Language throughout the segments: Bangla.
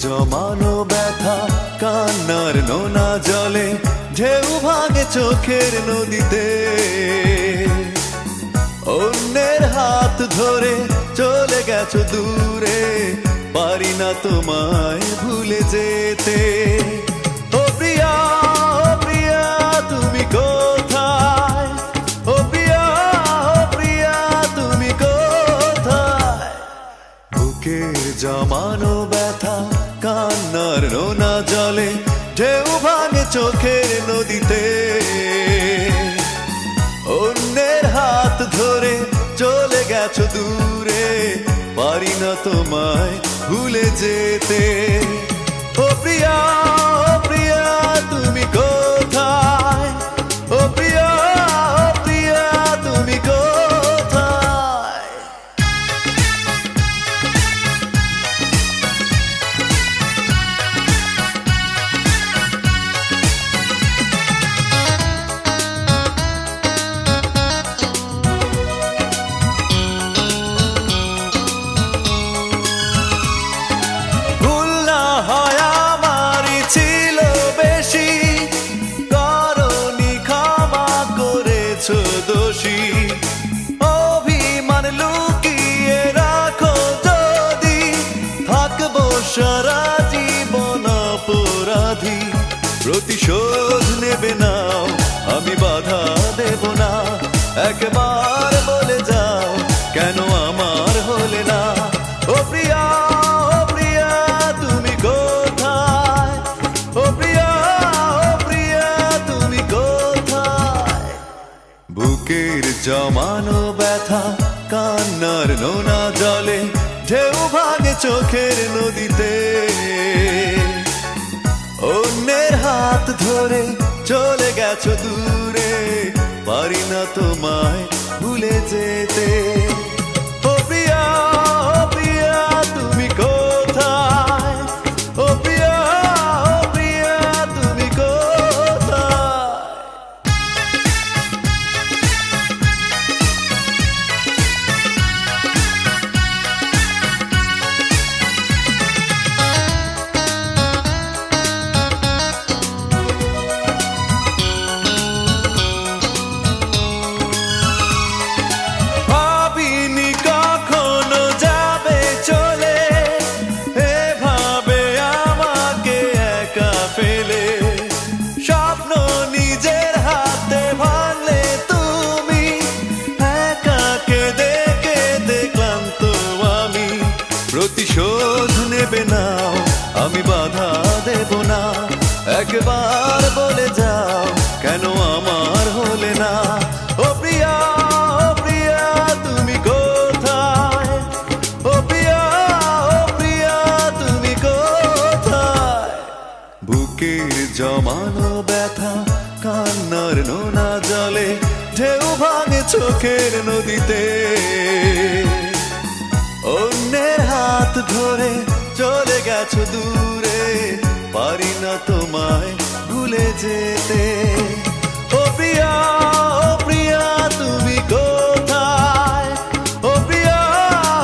জমানো ব্যথা কান্নার নোনা জলে ঢেউ ভাঙে চোখের নদীতে। অন্যের হাত ধরে চলে গেছো দূরে, পারি না তোমায় ভুলে যেতে। ও প্রিয়া, ও প্রিয়া তুমি কোথায়? ও প্রিয়া, ও প্রিয়া তুমি কোথায়? বুকের জমানো ব্যথা কান্নার নোনা জলে ঢেউ ভাঙে চোখের নদীতে। অন্যের হাত ধরে চলে গেছো দূরে, পারি না তোমায় ভুলে যেতে। ও প্রিয়া, ও প্রিয়া তুমি কোথায়? ও প্রিয়া, ও প্রিয়া তুমি কোথায়? দোষী অভিমান লুকিয়ে রাখো যদি, থাকবো সারা জীবন অপরাধী। প্রতিশোধ নেবে নাও, আমি বাধা দেব না। একবার বলে যাও কেন আমার হলে না? ও প্রিয়া, ও প্রিয়া তুমি কোথায়? ও প্রিয়া, ও প্রিয়া তুমি কোথায়? বুকের জমানো ব্যথা কান্নার নোনা জলে ঢেউ ভাঙে চোখের নদীতে। অন্যের হাত ধরে চলে গেছো দূরে, পারি না তোমায় ভুলে যেতে। ও প্রিয়া, ও প্রিয়া তুমি কোথায়? ও প্রিয়া, ও প্রিয়া তুমি কোথায়? প্রতিশোধ নেবে নাও, আমি বাধা দেব না। একবার বলে যাও কেন আমার হলে না? ও প্রিয়া, ও প্রিয়া তুমি কোথায়? ও প্রিয়া, ও প্রিয়া তুমি কোথায়? বুকের জমানো ব্যথা কান্নার নোনা জলে ঢেউ ভাঙে চোখের নদীতে। অন্যের হাত ধরে চলে গেছো দূরে, পারি না তোমায় ভুলে যেতে। ও প্রিয়া, ও প্রিয়া তুমি কোথায়? ও প্রিয়া,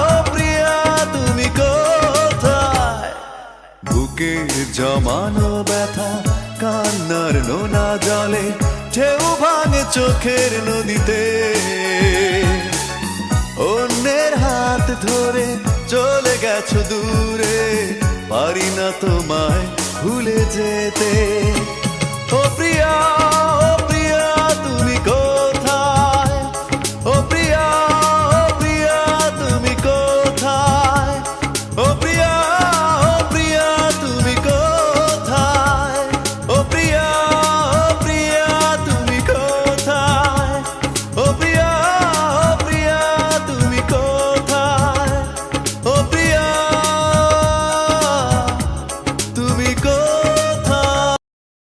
ও প্রিয়া তুমি কোথায়? বুকের জমানো ব্যথা কান্নার নোনা জলে ঢেউ ভাঙে চোখের নদীতে। অন্যের হাত ধরে চলে গেছো দূরে, পারি না তোমায় ভুলে যেতে। ও প্রিয়া, ও প্রিয়া